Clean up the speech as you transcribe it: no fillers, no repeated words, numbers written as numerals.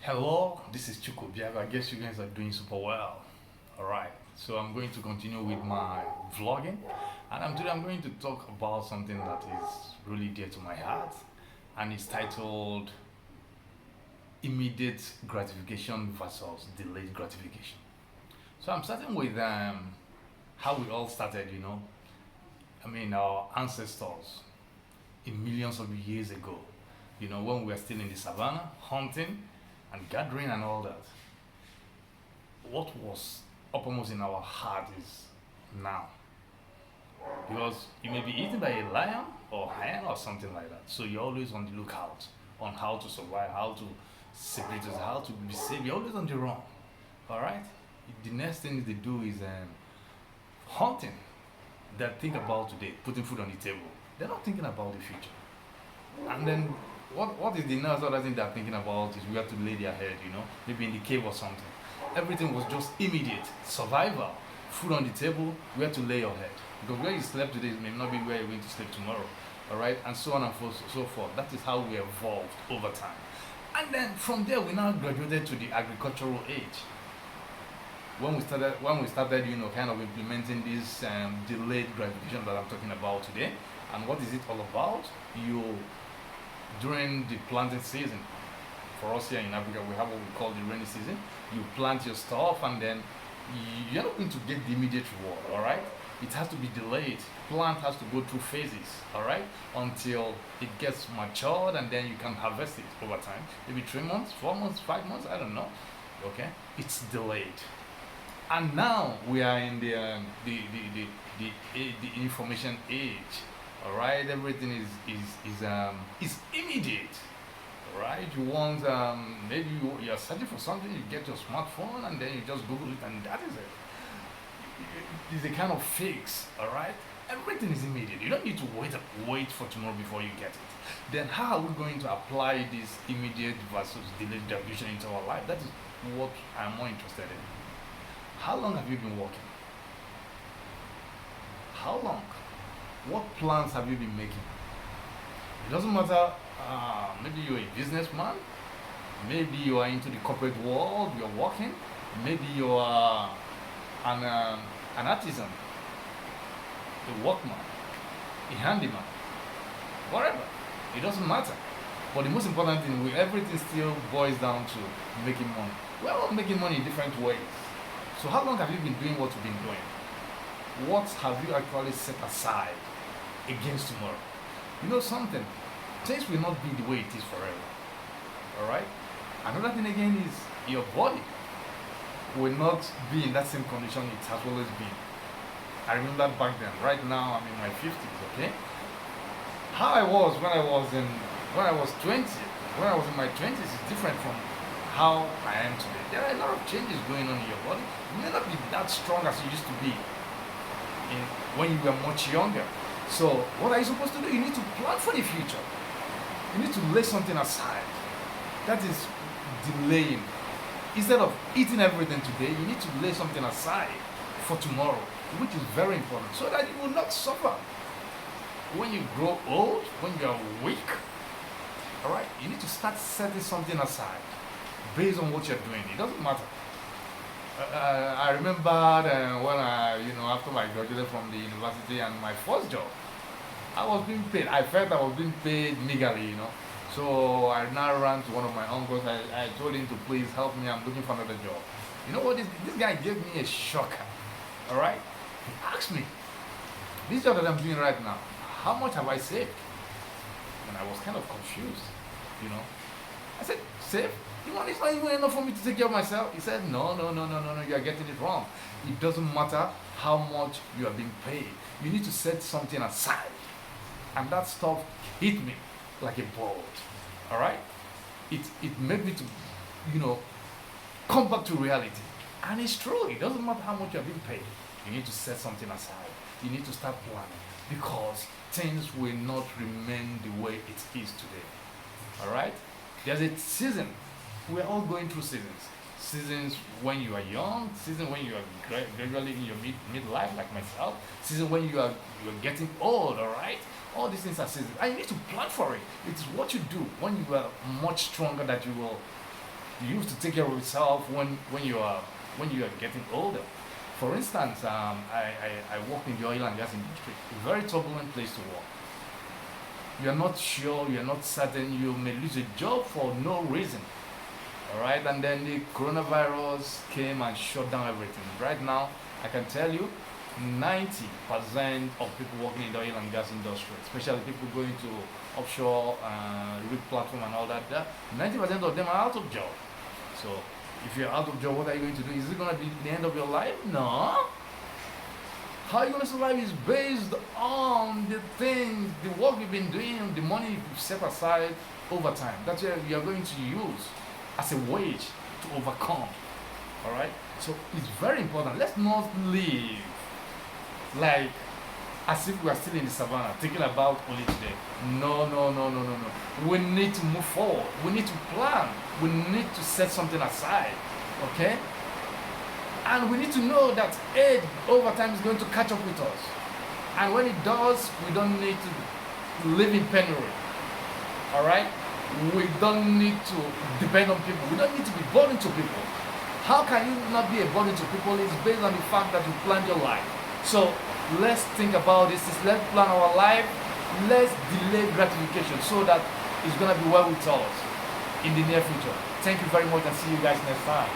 Hello, this is Chukwubiago. I guess you guys are doing super well. Alright, so I'm going to continue with my vlogging, and today I'm going to talk about something that is really dear to my heart, and it's titled Immediate Gratification versus Delayed Gratification. So I'm starting with how we all started, our ancestors millions of years ago, when we were still in the savannah, hunting and gathering and all that. What was uppermost in our heart is now. Because you may be eaten by a lion or lion or something like that. So you're always on the lookout on how to survive, how to separate us, how to be safe. You're always on the run. Alright? The next thing they do is hunting. They think about today, putting food on the table. They're not thinking about the future. And then what is the next other thing they're thinking about is we have to lay their head, maybe in the cave or something. Everything was just immediate. Survival. Food on the table, where to lay your head. Because where you slept today may not be where you're going to sleep tomorrow. Alright? And so on and so forth. That is how we evolved over time. And then from there we now graduated to the agricultural age. When we started, kind of implementing this delayed gratification that I'm talking about today. And what is it all about? During the planting season, for us here in Africa, we have what we call the rainy season. You plant your stuff, and then you're not going to get the immediate reward. All right, it has to be delayed. Plant has to go through phases. All right, until it gets matured, and then you can harvest it over time. Maybe 3 months, 4 months, 5 months. I don't know. Okay, it's delayed. And now we are in the information age. All right, everything is immediate. All right, you want maybe you're searching for something, you get your smartphone and then you just Google it, and that is it. It's a kind of fix. All right, everything is immediate. You don't need to wait for tomorrow before you get it. Then how are we going to apply this immediate versus delayed gratification into our life? That is what I'm more interested in. How long have you been working? How long? What plans have you been making? It doesn't matter. Maybe you're a businessman. Maybe you are into the corporate world. You're working. Maybe you are an artisan, a workman, a handyman, whatever. It doesn't matter. But the most important thing, everything still boils down to making money. We're all making money in different ways. So how long have you been doing what you've been doing? What have you actually set aside against tomorrow? You know something? Things will not be the way it is forever. Alright? Another thing again is your body will not be in that same condition it has always been. I remember back then. Right now I'm in my 50s, okay? How I was when I was 20, when I was in my 20s is different from how I am today. There are a lot of changes going on in your body. You may not be that strong as you used to be when you were much younger. So what are you supposed to do? You need to plan for the future. You need to lay something aside. That is delaying. Instead of eating everything today, you need to lay something aside for tomorrow, which is very important, so that you will not suffer. When you grow old, when you are weak, all right, you need to start setting something aside based on what you're doing. It doesn't matter. I remember when after I graduated from the university and my first job, I was being paid. I felt I was being paid meagerly. So I now ran to one of my uncles. I told him to please help me. I'm looking for another job. You know what? This guy gave me a shocker. All right? He asked me, this job that I'm doing right now, how much have I saved? And I was kind of confused. I said, save? The money is not even enough for me to take care of myself. He said, no, you are getting it wrong. It doesn't matter how much you are being paid. You need to set something aside. And that stuff hit me like a bolt. All right? It made me to, come back to reality. And it's true. It doesn't matter how much you are being paid. You need to set something aside. You need to start planning. Because things will not remain the way it is today. All right? There's a season. We're all going through seasons. Seasons when you are young, season when you are gradually in your midlife, like myself, season when you're getting old, all right? All these things are seasons. And you need to plan for it. It's what you do when you are much stronger that you will You used to take care of yourself when you are getting older. For instance, I work in the oil and gas industry, a very turbulent place to work. You are not sure, you are not certain, you may lose a job for no reason. All right, and then the coronavirus came and shut down everything. Right now, I can tell you, 90% of people working in the oil and gas industry, especially people going to offshore rig platform and all that, 90% of them are out of job. So, if you're out of job, what are you going to do? Is it going to be the end of your life? No. How you're going to survive is based on the things, the work you've been doing, the money you've set aside over time. That's what you're going to use as a wage to overcome. All right? So it's very important. Let's not live like as if we are still in the savannah, thinking about only today. No, no, no, no, no, no. We need to move forward. We need to plan. We need to set something aside. Okay? And we need to know that age over time is going to catch up with us. And when it does, we don't need to live in penury. Alright? We don't need to depend on people. We don't need to be burden to people. How can you not be a burden to people? It's based on the fact that you planned your life. So let's think about this. Let's plan our life. Let's delay gratification so that it's going to be well with us in the near future. Thank you very much and see you guys next time.